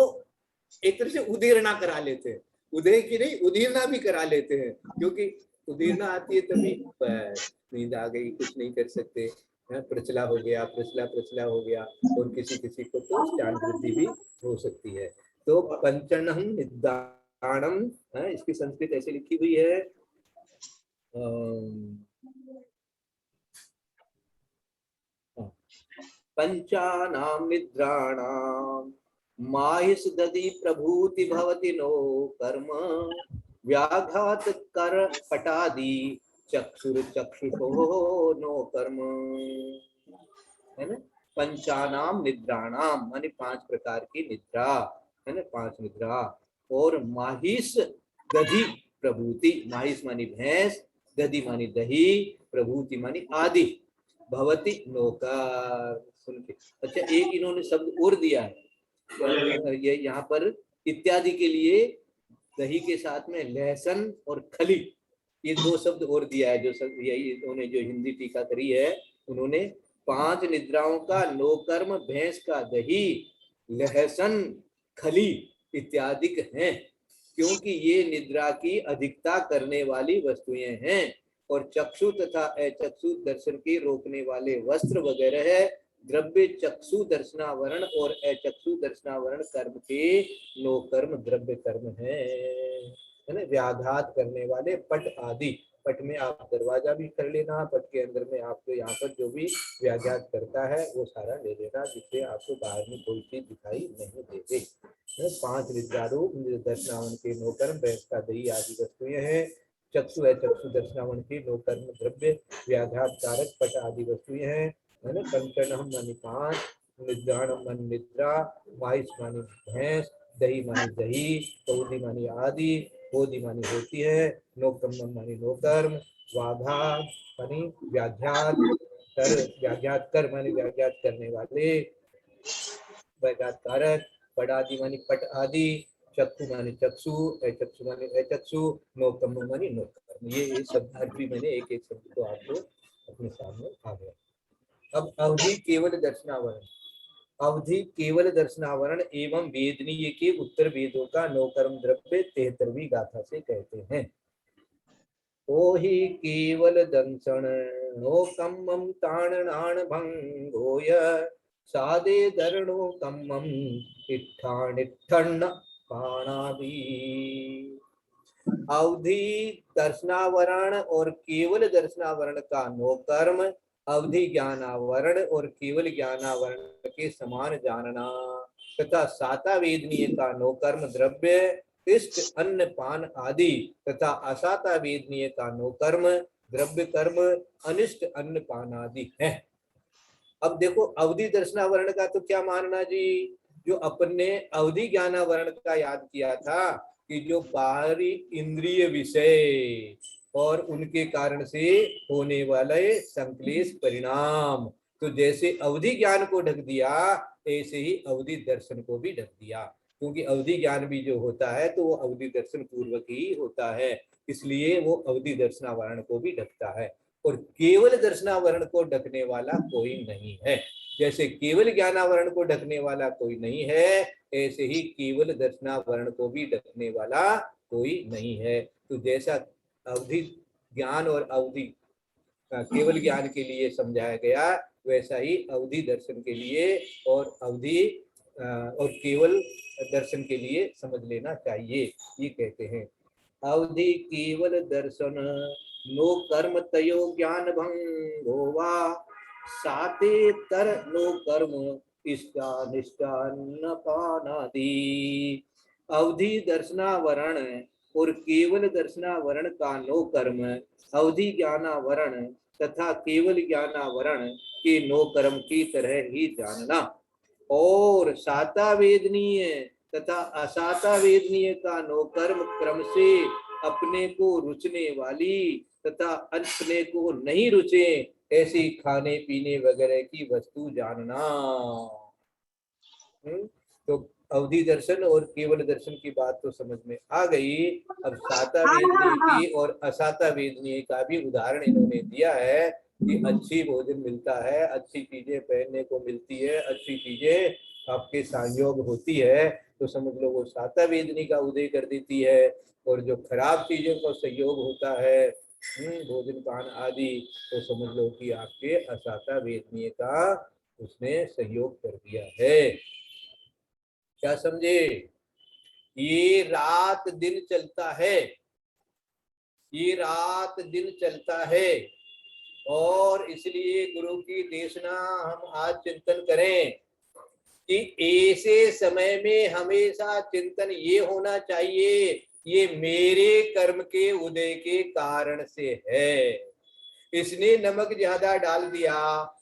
एक तरह से उदीर्णा करा लेते हैं, उदय की नहीं उदीर्णा भी करा लेते हैं, क्योंकि उदीर्णा आती है तभी नींद आ गई, कुछ नहीं कर सकते, प्रचला हो गया, प्रचला हो गया, और किसी किसी को तो स्त्यान वृद्धि भी हो सकती है। तो पंचनम निदानम, इसकी संस्कृत ऐसे लिखी हुई है, पंचानाम निद्राणाम माहिस दधि प्रभूति भवति नो कर्म व्याघात कर पटादि चक्षुर चक्षुषो नो कर्म, है ना। पंचानाम निद्राणाम माने 5 प्रकार की निद्रा, है ना, 5 निद्रा। और माहिस दधि प्रभूति, माहिस मानी भैंस, दधि मानी दही, प्रभूति मानी आदि, भवति नौकर। सुन के अच्छा, एक इन्होंने शब्द और दिया है ये यहाँ पर इत्यादि के लिए, दही के साथ में लहसुन और खली, ये 2 शब्द और दिया है। जो शब्द यही उन्होंने जो हिंदी टीका करी है, उन्होंने 5 निद्राओं का नो कर्म, भैंस का दही, लहसुन, खली इत्यादि हैं, क्योंकि ये निद्रा की अधिकता करने वाली वस्तुएं हैं। और चक्षु तथा अचक्षु दर्शन के रोकने वाले वस्त्र वगैरह है। द्रव्य चक्षु दर्शनावरण और अचक्षु दर्शनावरण कर्म के नो कर्म द्रव्य कर्म है ना। व्याघात करने वाले पट आदि, पट में आप दरवाजा भी कर लेना, पट के अंदर में आपको यहाँ पर जो भी व्याघात करता है वो सारा ले लेना, जिससे आपको बाहर में कोई चीज दिखाई नहीं देगी। 5 निद्रादो दर्शनावन के नो कर्म, भैंस का दही आदि वस्तुएं हैं। चक्षु है चक्षु दर्शनावन के नो कर्म द्रव्य व्याघात कारक पट आदि वस्तुएं हैं, है ना। कंचनम मानी 5, निद्राणम मानी निद्रा, माहिस मानी भैंस, दही मानी दही, कौदी मानी आदि, बोधि मानी होती है, नोकर्म मानी नोकर्म, वाघात मानी व्याघात कर, व्याघात कर मानी व्याघात करने वाले, व्याघात कारक, पट आदि मानी पट आदि, चक्षु मानी चक्षु, अचक्षु मानी अचक्षु, नोकर्म मानी नोकर्म। ये शब्द अर्थ भी मैंने एक एक शब्द को आपको अपने सामने आ गया। अब अवधि केवल दर्शनावरण, अवधि केवल दर्शनावरण एवं वेदनीय के उत्तर वेदों का नौकर्म द्रव्य 73वीं गाथा से कहते हैं। ओ ही केवल दंसन नो कम्मम ताणनाण भंगोय सादे दरणो कम्मम इट्ठानिट्ठन्न पाणादि। अवधि दर्शनावरण और केवल दर्शनावरण का नौकर्म अवधि ज्ञानावरण और केवल ज्ञानावरण के समान जानना, तथा साता वेदनीय का नौकर्म द्रव्य इष्ट अन्न पान आदि, तथा असाता वेदनीय का नौकर्म द्रव्य कर्म अनिष्ट अन्न पान आदि है। अब देखो अवधि दर्शनावरण का तो क्या मानना जी, जो अपन ने अवधि ज्ञानावरण का याद किया था कि जो बाहरी इंद्रिय विषय और उनके कारण से होने वाले संक्लेश परिणाम, तो जैसे अवधि ज्ञान को ढक दिया ऐसे ही अवधि दर्शन को भी ढक दिया, क्योंकि अवधि ज्ञान भी जो होता है तो वो अवधि दर्शन पूर्वक ही होता है, इसलिए वो अवधि दर्शनावरण को भी ढकता है। और केवल दर्शनावरण को ढकने वाला कोई नहीं है, जैसे केवल ज्ञानावरण को ढकने वाला कोई नहीं है, ऐसे ही केवल दर्शनावरण को भी ढकने वाला कोई नहीं है। तो जैसा अवधि ज्ञान और अवधि केवल ज्ञान के लिए समझाया गया, वैसा ही अवधि दर्शन के लिए और अवधि और केवल दर्शन के लिए समझ लेना चाहिए। ये कहते हैं अवधि केवल दर्शन नो कर्म तयो ज्ञान भंगो वा साते तर नो कर्म इष्टानिष्टान्न पानादि। अवधि दर्शनावरण और केवल दर्शनावरण का नो कर्म अवधि ज्ञानावरण तथा केवल ज्ञानावरण के नो कर्म की तरह ही जानना, और साता वेदनीय तथा असाता वेदनीय का नो कर्म क्रम से अपने को रुचने वाली तथा अपने को नहीं रुचे ऐसी खाने पीने वगैरह की वस्तु जानना। तो अवधि दर्शन और केवल दर्शन की बात तो समझ में आ गई। अब साता वेदनीय की और असाता वेदनीय का भी उदाहरण इन्होंने दिया है कि अच्छी भोजन मिलता है, अच्छी चीजें पहनने को मिलती है, अच्छी चीजें आपके संयोग होती है, तो समझ लो वो साता वेदनी का उदय कर देती है। और जो खराब चीजों का संयोग होता है भोजन पान आदि, तो समझ लो कि आपके असाता वेदनीय का उसने सहयोग कर दिया है। क्या समझे? ये रात दिन चलता है, ये रात दिन चलता है, और इसलिए गुरु की देशना हम आज चिंतन करें कि ऐसे समय में हमेशा चिंतन ये होना चाहिए ये मेरे कर्म के उदय के कारण से है। इसने नमक ज्यादा डाल दिया,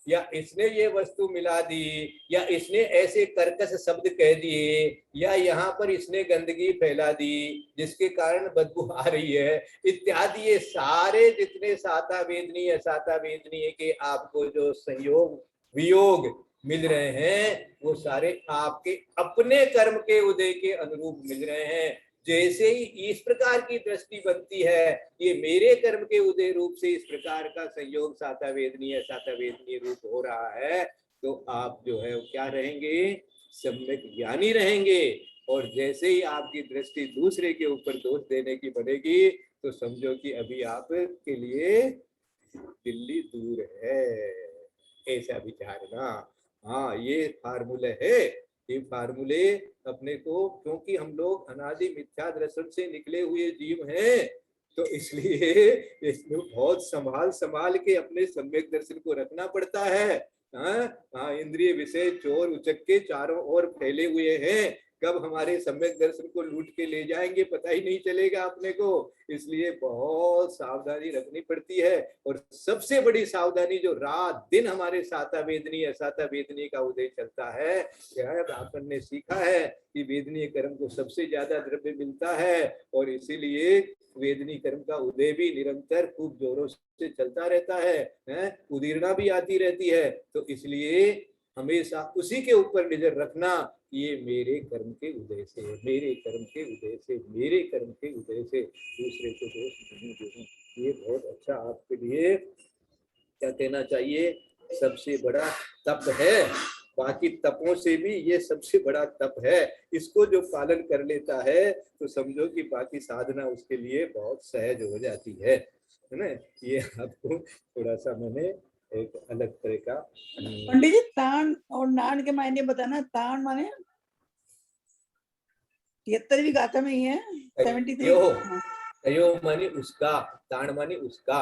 या इसने ये वस्तु मिला दी, या इसने ऐसे कर्कश शब्द कह दिए, या यहाँ पर इसने गंदगी फैला दी जिसके कारण बदबू आ रही है इत्यादि, ये सारे जितने साता वेदनीय असाता वेदनीय के आपको जो संयोग वियोग मिल रहे हैं वो सारे आपके अपने कर्म के उदय के अनुरूप मिल रहे हैं। जैसे ही इस प्रकार की दृष्टि बनती है, ये मेरे कर्म के उदय रूप से इस प्रकार का संयोग साता वेदनीय रूप हो रहा है, तो आप जो है क्या रहेंगे, सम्यक ज्ञानी रहेंगे। और जैसे ही आपकी दृष्टि दूसरे के ऊपर दोष देने की बनेगी तो समझो कि अभी आप के लिए दिल्ली दूर है, ऐसा विचारना। हाँ, ये फार्मूला है। ये फार्मूले अपने को, क्योंकि हम लोग अनादि मिथ्या दर्शन से निकले हुए जीव हैं, तो इसलिए इसमें बहुत संभाल के अपने सम्यक दर्शन को रखना पड़ता है। हाँ, इंद्रिय विषय चोर उचक्के चारों ओर फैले हुए हैं, कब हमारे सम्यक दर्शन को लूट के ले जाएंगे पता ही नहीं चलेगा अपने को। इसलिए बहुत सावधानी रखनी पड़ती है। और सबसे बड़ी सावधानी जो रात दिन हमारे साता वेदनीय असाता वेदनीय का उदय चलता है, क्या है, आपन ने सीखा है कि वेदनीय कर्म को सबसे ज्यादा द्रव्य मिलता है, और इसीलिए वेदनीय कर्म का उदय भी निरंतर खूब जोरों से चलता रहता है, उदीर्णा भी आती रहती है। तो इसलिए हमेशा उसी के ऊपर नजर रखना, ये मेरे कर्म के उदय से, मेरे कर्म के उदय से, मेरे कर्म के उदय से, दूसरे को दोष नहीं देना। ये बहुत अच्छा आपके लिए क्या कहना चाहिए, सबसे बड़ा तप है। बाकी तपों से भी ये सबसे बड़ा तप है। इसको जो पालन कर लेता है तो समझो कि बाकी साधना उसके लिए बहुत सहज हो जाती है ना। ये आपको थोड़ा सा मैंने एक अलग तरह का।
पंडित जी, तान और नान के मायने बताना। तान माने 73वीं गाथा में ही है, 73।
अयो मानी उसका, ताण मानी उसका,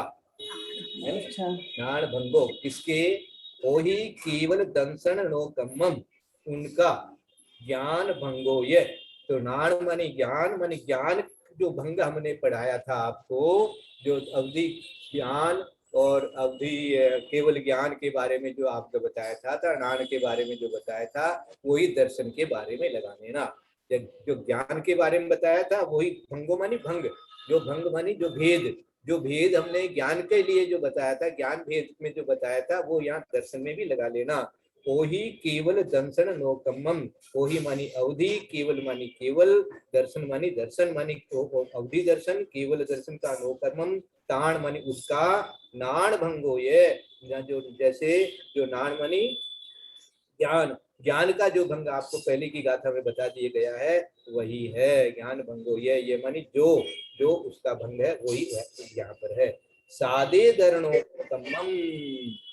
अच्छा।
नाण भंगो किसके, ओही केवल दंसन नो कम्मम, उनका ज्ञान भंगो ये। तो नाण मानी ज्ञान जो भंग हमने पढ़ाया था आपको, जो अवधि ज्ञान और अवधि केवल ज्ञान के बारे में जो आपको बताया था नाण के बारे में जो बताया था, वही दर्शन के बारे में लगा लेना। जो ज्ञान के बारे में बताया था वही भंगो मानी भंग, जो भंग मानी जो भेद हमने ज्ञान के लिए जो बताया था, ज्ञान भेद में जो बताया था वो यहाँ दर्शन में भी लगा लेना। ओही केवल दंसन नोकम्मम, ओही मानी अवधि, केवल मानी केवल, दर्शन मानी अवधि दर्शन, केवल दर्शन का नोकर्मम, ताण मानी उसका, नाण भंगो ये, जो जैसे जो नाण मानी ज्ञान का जो भंग आपको पहले की गाथा में बता दिया गया है वही है ज्ञान भंगो ये मानी जो उसका भंग है वही यहाँ पर है। सादे दरणोत्तमम,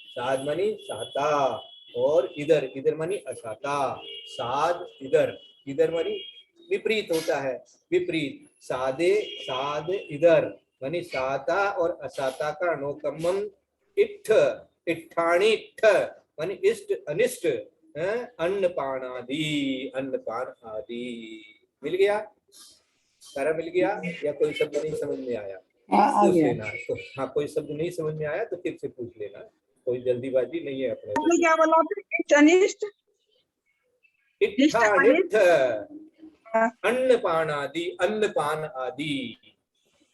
साद मानी साता, और इधर मानी असाता। साद इधर मानी विपरीत होता है, विपरीत। साद इधर मानी साता और असाता का नोकम्मम, इट्ठाणी मानी इष्ट अनिष्ट, अन्नपान आदि। मिल गया, सारा मिल गया, या कोई शब्द नहीं समझ में आया पूछ लेना। तो हाँ, कोई शब्द नहीं समझ में आया तो फिर से पूछ लेना, कोई जल्दीबाजी नहीं है अपने।
क्या बोला आपने? अनिष्ट,
अन्नपान आदि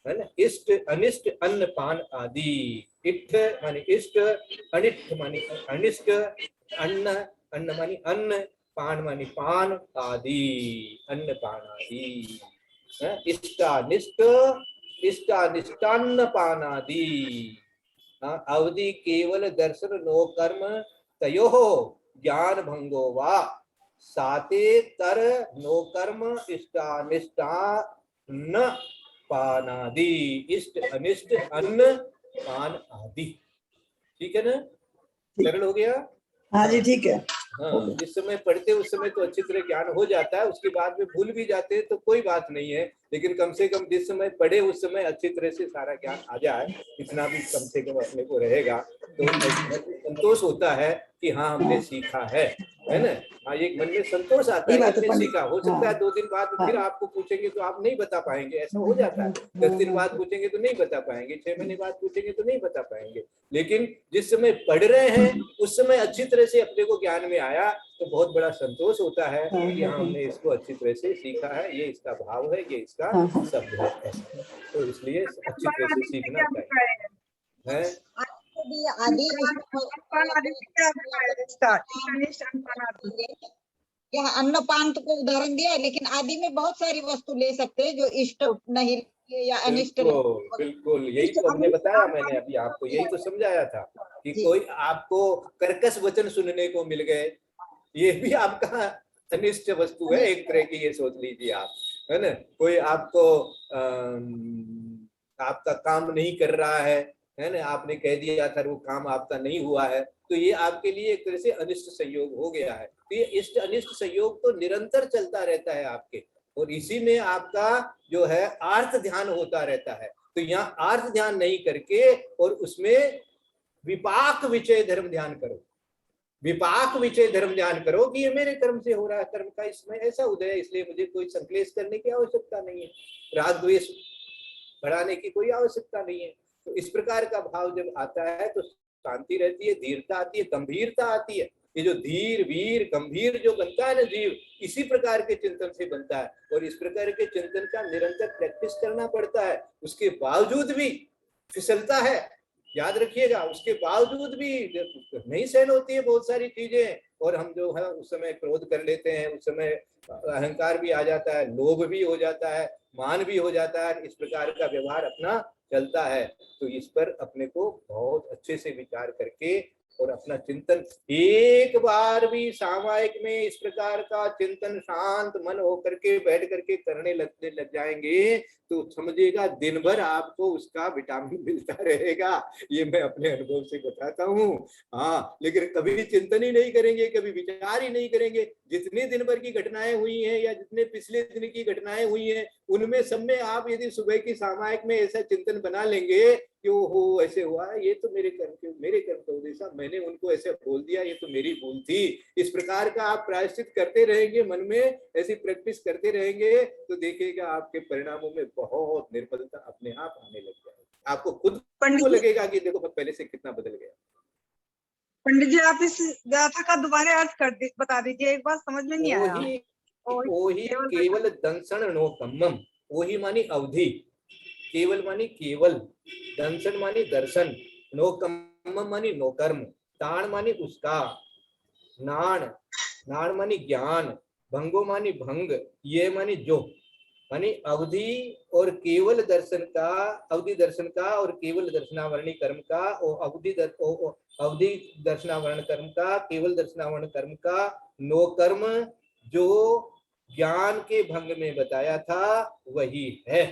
है ना। इष्ट अनिष्ट अन्नपान आदि। इष्ट मानी इष्ट, अनिष्ट मानी अनिष्ट, अन्न मानी अन्न, पान मानी पान आदि, अन्न पान आदि। इष्टानिष्टान्न पान आदि। अवधि केवल दर्शन नो कर्म तयो ज्ञान भंगो वा, साते तर नो कर्म इष्टानिष्टान्न पान आदि, इष्ट अनिष्ट अन्न पान आदि। ठीक है ना, सरल हो गया।
हाँ जी, ठीक है।
हाँ, जिस समय पढ़ते उस समय तो अच्छी तरह ज्ञान हो जाता है, उसके बाद में भूल भी जाते हैं तो कोई बात नहीं है, लेकिन कम से कम जिस समय पढ़े उस समय अच्छी तरह से सारा ज्ञान आ जाए, इतना भी कम से कम अपने को रहेगा तो संतोष होता है कि हाँ हमने सीखा है। है ना। हाँ, एक मन में संतोष आता
ये
है,
बात तो
हमने
पंडित-
सीखा। हो सकता है
हाँ।
2 दिन बाद फिर आपको पूछेंगे तो आप नहीं बता पाएंगे, ऐसा हो जाता है। 10 दिन बाद पूछेंगे तो नहीं बता पाएंगे, 6 महीने बाद पूछेंगे तो नहीं बता पाएंगे। लेकिन जिस समय पढ़ रहे हैं उस समय अच्छी तरह से अपने को ज्ञान में आया तो बहुत बड़ा संतोष होता है कि हाँ, हमने इसको अच्छी तरह से सीखा है, ये इसका भाव है, ये इसका शब्द है, ऐसा। तो इसलिए अच्छी तरह से सीखना चाहिए है।
यहाँ अन्नपान को उदाहरण दिया है, लेकिन आदि में बहुत सारी वस्तु ले सकते हैं जो इष्ट नहीं या अनिष्ट
बिल्कुल बिल्कुल, यही तो हमने बताया, मैंने अभी आपको यही तो समझाया था कि कोई आपको कर्कश वचन सुनने को मिल गए, ये भी आपका अनिष्ट वस्तु है एक तरह की, ये सोच लीजिए आप, है ना। कोई आपको आपका काम नहीं कर रहा है ना, आपने कह दिया था वो काम आपका नहीं हुआ है, तो ये आपके लिए एक तरह से अनिष्ट संयोग हो गया है। तो ये इष्ट अनिष्ट संयोग तो निरंतर चलता रहता है आपके, और इसी में आपका जो है आर्त ध्यान होता रहता है। तो यहाँ आर्त ध्यान नहीं करके और उसमें विपाक विचय धर्म ध्यान करो, विपाक विचय धर्म ध्यान करो कि ये मेरे कर्म से हो रहा है, कर्म का इसमें ऐसा उदय है, इसलिए मुझे कोई संक्लेश करने की आवश्यकता नहीं है, राग द्वेष बढ़ाने की कोई आवश्यकता नहीं है। तो इस प्रकार का भाव जब आता है तो शांति रहती है, धीरता आती है, गंभीरता आती है। ये जो धीर वीर गंभीर जो बनता है ना जीव, इसी प्रकार के चिंतन से बनता है, और इस प्रकार के चिंतन का निरंतर प्रैक्टिस करना पड़ता है। उसके बावजूद भी फिसलता है, याद रखिएगा, उसके बावजूद भी नहीं सहन होती है बहुत सारी चीजें, और हम जो है उस समय क्रोध कर लेते हैं, उस समय अहंकार भी आ जाता है, लोभ भी हो जाता है, मान भी हो जाता है, इस प्रकार का व्यवहार अपना चलता है। तो इस पर अपने को बहुत अच्छे से विचार करके और अपना चिंतन, एक बार भी सामायिक में इस प्रकार का चिंतन शांत मन होकर के बैठ करके करने लग जाएंगे तो समझिएगा दिन भर आपको उसका विटामिन मिलता रहेगा। ये मैं अपने अनुभव से बताता हूँ। हाँ, लेकिन कभी चिंतन ही नहीं करेंगे, कभी विचार ही नहीं करेंगे, जितने दिन भर की घटनाएं हुई हैं या जितने पिछले दिन की घटनाएं हुई हैं उनमें सब में आप यदि सुबह की सामायिक में ऐसा चिंतन बना लेंगे कि ओहो ऐसे हुआ है, ये तो मेरे कर्म का उद्देश्य, मैंने उनको ऐसे बोल दिया, ये तो मेरी भूल थी। इस प्रकार का आप प्रायश्चित करते रहेंगे, मन में ऐसी प्रैक्टिस करते रहेंगे तो देखिएगा आपके परिणामों में बहुत निर्बलता अपने आप आने लग जाएगी। आपको खुद को लगेगा कि देखो मैं पहले से कितना बदल गया।
पंडित जी आप इस गाथा का दोबारा अर्थ बता दीजिए, एक बार समझ में नहीं आया।
वही केवल दंसन नो कम्मम, वही मानी अवधि, केवल मानी केवल, दंसन मानी दर्शन, नो कम्मम मानी नो कर्म, ताण मानी उसका, नाण मानी ज्ञान, भंगो मानी भंग, ये मानी जो, मानी अवधि और केवल दर्शन का, अवधि दर्शन का और केवल दर्शनावरणी कर्म का, और अवधि दर्शनावरण कर्म का, केवल दर्शनावरण कर्म का, नो कर्म जो ज्ञान के भंग में बताया था वही है।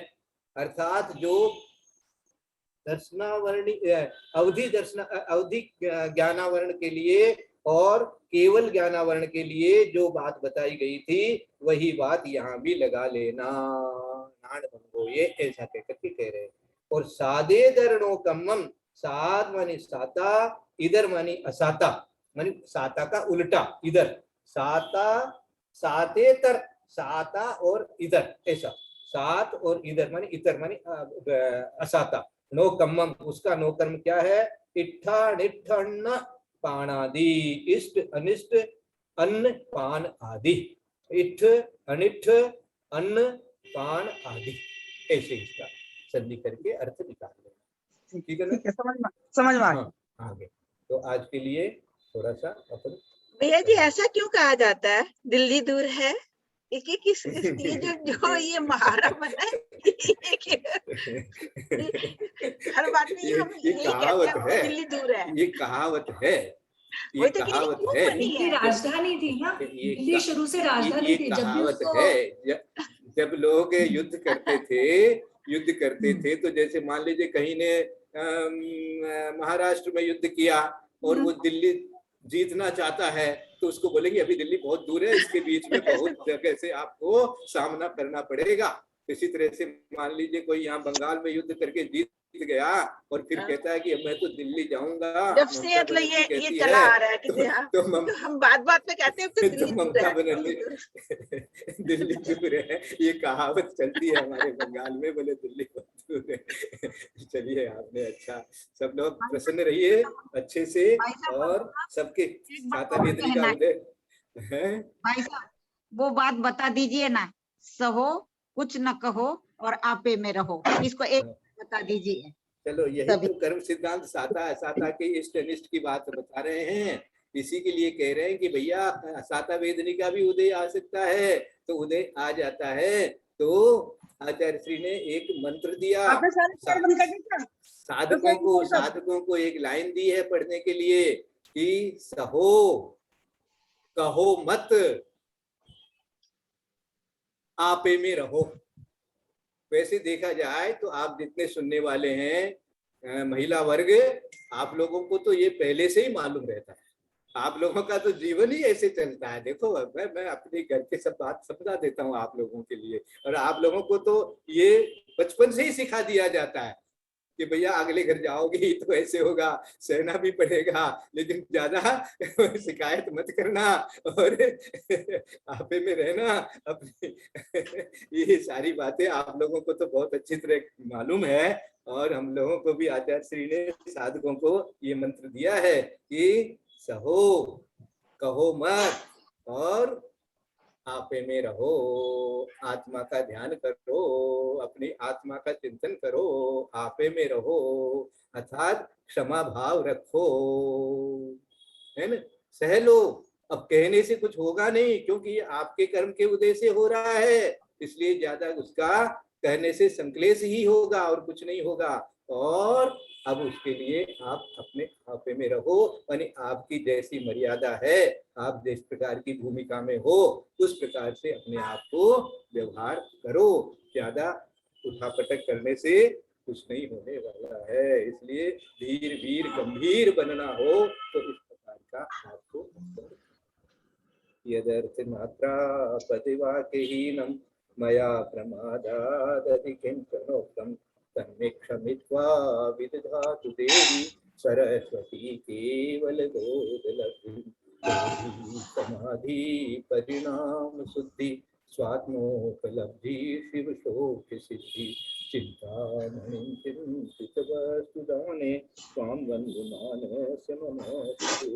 अर्थात जो दर्शनावरणी अवधि ज्ञानावरण के लिए और केवल ज्ञानावरण के लिए जो बात बताई गई थी वही बात यहाँ भी लगा लेना, नाण भंगो, ये ऐसा कहकर के कह रहे हैं। और सादे दरणो कम्मम, साद मानी साता, इधर मानी असाता, मानी साता का उल्टा, इधर साता, सातेतर, साता और इधर, ऐसा सात और इधर मानी इतर मानी असाता, नो कम्मम, उसका नो कर्म क्या है, इट्ठा निट्ठन्न पाणादि, इष्ट अनिष्ट अन्न पान आदि, इठ अनिष्ट अन्न पान आदि, ऐसे इसका संधि करके अर्थ निकाल लेना। ठीक है ना,
समझ में
हाँ, आगे। तो आज के लिए थोड़ा सा अपन,
भैया जी ऐसा क्यों कहा जाता है दिल्ली दूर है, ये जो ये महारा बना है हर बात में हम
ये कहावत है,
दिल्ली दूर है,
ये कहावत है, ये
तो
कहावत है,
दिल्ली राजधानी थी ना, दिल्ली शुरू से राजधानी थी। जब भी उसको
है, जब लोग युद्ध करते थे तो जैसे मान लीजिए कहीं ने महाराष्ट्र में युद्ध किया और वो दिल्ली जीतना चाहता है तो उसको बोलेंगे अभी दिल्ली बहुत दूर है, इसके बीच में बहुत जगह से आपको सामना करना पड़ेगा। इसी तरह से मान लीजिए कोई यहाँ बंगाल में युद्ध करके जीत बीत गया और फिर कहता है कि मैं तो दिल्ली जाऊंगा।
जब से मतलब ये चला आ रहा है कि
तो
हम बात में कहते हैं तो दिल्ली
ममता बनर्जी दिल्ली दूर है, ये कहावत चलती है हमारे बंगाल में, बोले दिल्ली दूर है। चलिए आपने अच्छा, सब लोग प्रसन्न रहिए अच्छे से और सबके छाता वेदनी का उदय है।
भाई साहब वो बात बता दीजिए ना, सहो कुछ न कहो और आपे में रहो, इसको एक बता दीजिए।
चलो यही तो कर्म सिद्धांत साता साता के इष्ट अनिष्ट की बात बता रहे हैं, इसी के लिए कह रहे हैं कि भैया साता वेदनी का भी उदय आ सकता है, तो उदय आ जाता है। तो आचार्य श्री ने एक मंत्र दिया, साधकों को एक लाइन दी है पढ़ने के लिए कि सहो कहो मत आपे में रहो। वैसे देखा जाए तो आप जितने सुनने वाले हैं महिला वर्ग, आप लोगों को तो ये पहले से ही मालूम रहता है, आप लोगों का तो जीवन ही ऐसे चलता है। देखो मैं अपने घर के सब बात समझा देता हूँ आप लोगों के लिए, और आप लोगों को तो ये बचपन से ही सिखा दिया जाता है कि भैया अगले घर जाओगे तो ऐसे होगा, सहना भी पड़ेगा, लेकिन ज्यादा शिकायत मत करना और आपे में रहना अपनी। ये सारी बातें आप लोगों को तो बहुत अच्छी तरह मालूम है, और हम लोगों को भी आचार्य श्री ने साधकों को ये मंत्र दिया है कि सहो कहो मत और आपे में रहो, आत्मा का ध्यान करो, अपनी आत्मा का चिंतन करो, आपे में रहो, अर्थात क्षमा भाव रखो, है ना, सह लो। अब कहने से कुछ होगा नहीं, क्योंकि ये आपके कर्म के उदय से हो रहा है, इसलिए ज्यादा उसका कहने से संक्लेश ही होगा और कुछ नहीं होगा। और अब उसके लिए आप अपने आपे में रहो, यानी आपकी जैसी मर्यादा है, आप जिस प्रकार की भूमिका में हो उस प्रकार से अपने आप को व्यवहार करो, ज्यादा उठापटक करने से कुछ नहीं होने वाला है। इसलिए धीर वीर गंभीर बनना हो तो इस प्रकार का आपको यदर्थ मात्रा प्रतिवाक्यहीनम मया प्रमादादधिकिंचनोक्तम तन्मे क्षमित्वा विदधातु देवी सरस्वती केवल बोधलब्धि समाधि परिणाम शुद्धि स्वात्मोपलब्धि शिव शोक सिद्धि चिंतामणि चिंतित वस्तुदाने स्वाम वंदमानस्य मनस्ते।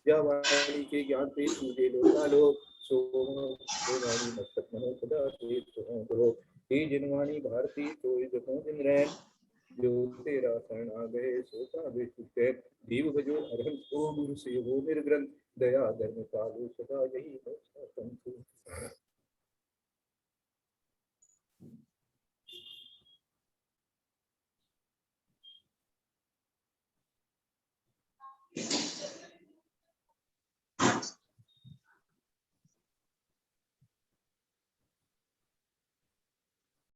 यह वाणी के ज्ञान से सूझे लोकालोक सोमानी मस्तक मनो सदा हे जिनवाणी भारती तो जिन रैन